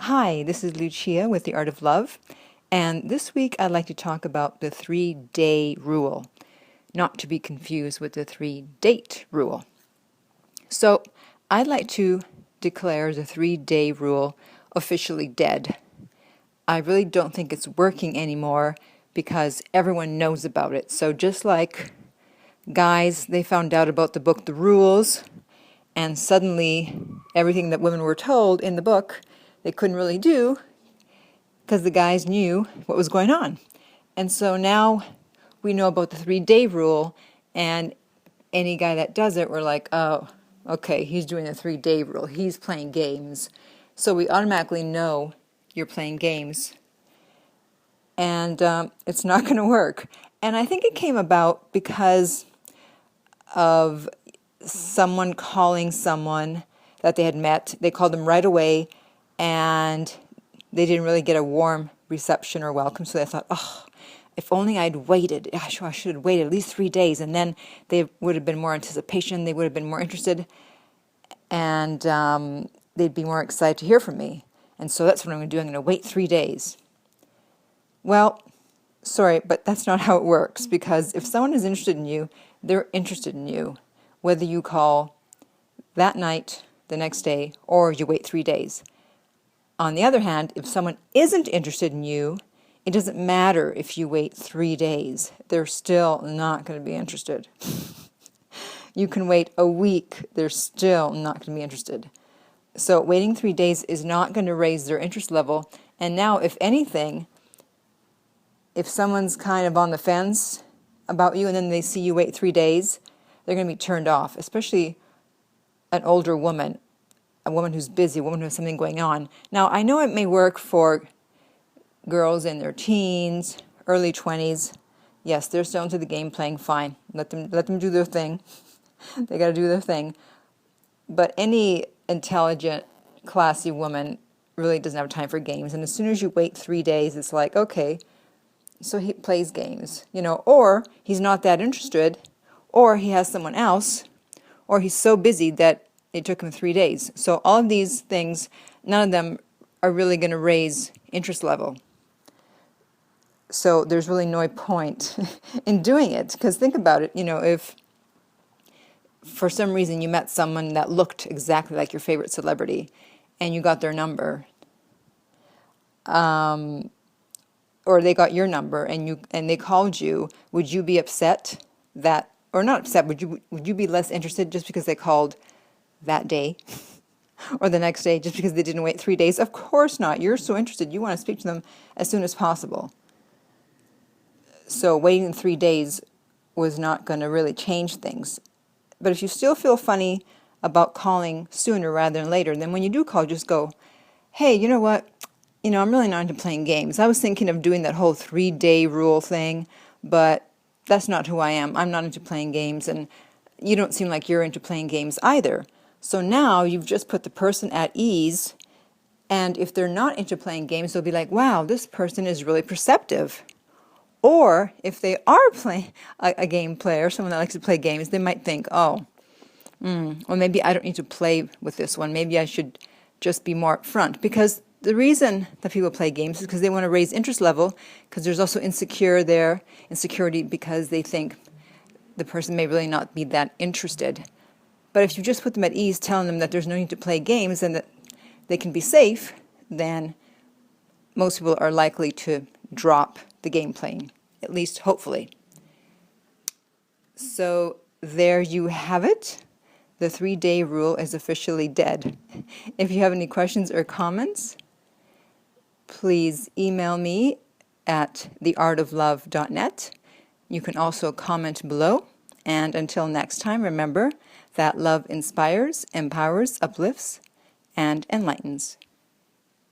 Hi, this is Lucia with The Art of Love, and this week I'd like to talk about the 3-day rule, not to be confused with the 3-date rule. So, I'd like to declare the 3-day rule officially dead. I really don't think it's working anymore because everyone knows about it. So just like guys, they found out about the book The Rules, and suddenly everything that women were told in the book they couldn't really do because the guys knew what was going on. And so now we know about the 3-day rule, and any guy that does it, we're like, oh, okay, he's doing the 3-day rule. He's playing games. So we automatically know you're playing games. And it's not going to work. And I think it came about because of someone calling someone that they had met. They called them right away, and they didn't really get a warm reception or welcome. So they thought, oh, if only I'd waited. I should have waited at least 3 days, and then they would have been more anticipation. They would have been more interested, and they'd be more excited to hear from me. And so that's what I'm going to do. I'm going to wait 3 days. Well, sorry, but that's not how it works, because if someone is interested in you, they're interested in you, whether you call that night, the next day, or you wait 3 days. On the other hand, if someone isn't interested in you, it doesn't matter if you wait 3 days. They're still not going to be interested. You can wait a week, they're still not going to be interested. So waiting 3 days is not going to raise their interest level. And now, if anything, if someone's kind of on the fence about you and then they see you wait 3 days, they're going to be turned off, especially an older woman, a woman who's busy, a woman who has something going on. Now, I know it may work for girls in their teens, early 20s. Yes, they're still into the game playing, fine. Let them do their thing. They got to do their thing. But any intelligent, classy woman really doesn't have time for games. And as soon as you wait 3 days, it's like, okay, so he plays games, or he's not that interested, or he has someone else, or he's so busy that it took him 3 days. So all of these things, none of them are really going to raise interest level. So there's really no point in doing it, because think about it, if for some reason you met someone that looked exactly like your favorite celebrity and you got their number, or they got your number and they called you, would you be upset that, or not upset, would you be less interested just because they called that day or the next day just because they didn't wait 3 days? Of course not. You're so interested. You want to speak to them as soon as possible. So waiting 3 days was not going to really change things. But if you still feel funny about calling sooner rather than later, then when you do call, just go, hey, you know what? I'm really not into playing games. I was thinking of doing that whole 3-day rule thing, but that's not who I am. I'm not into playing games, and you don't seem like you're into playing games either. So now you've just put the person at ease, and if they're not into playing games, they'll be like, wow, this person is really perceptive. Or if they are playing a game player, someone that likes to play games, they might think, oh, or maybe I don't need to play with this one. Maybe I should just be more upfront. Because the reason that people play games is because they want to raise interest level, because there's also insecurity because they think the person may really not be that interested. But if you just put them at ease, telling them that there's no need to play games and that they can be safe, then most people are likely to drop the game playing, at least hopefully. So there you have it. The 3-day rule is officially dead. If you have any questions or comments, please email me at theartoflove.net. You can also comment below. And until next time, remember that love inspires, empowers, uplifts, and enlightens.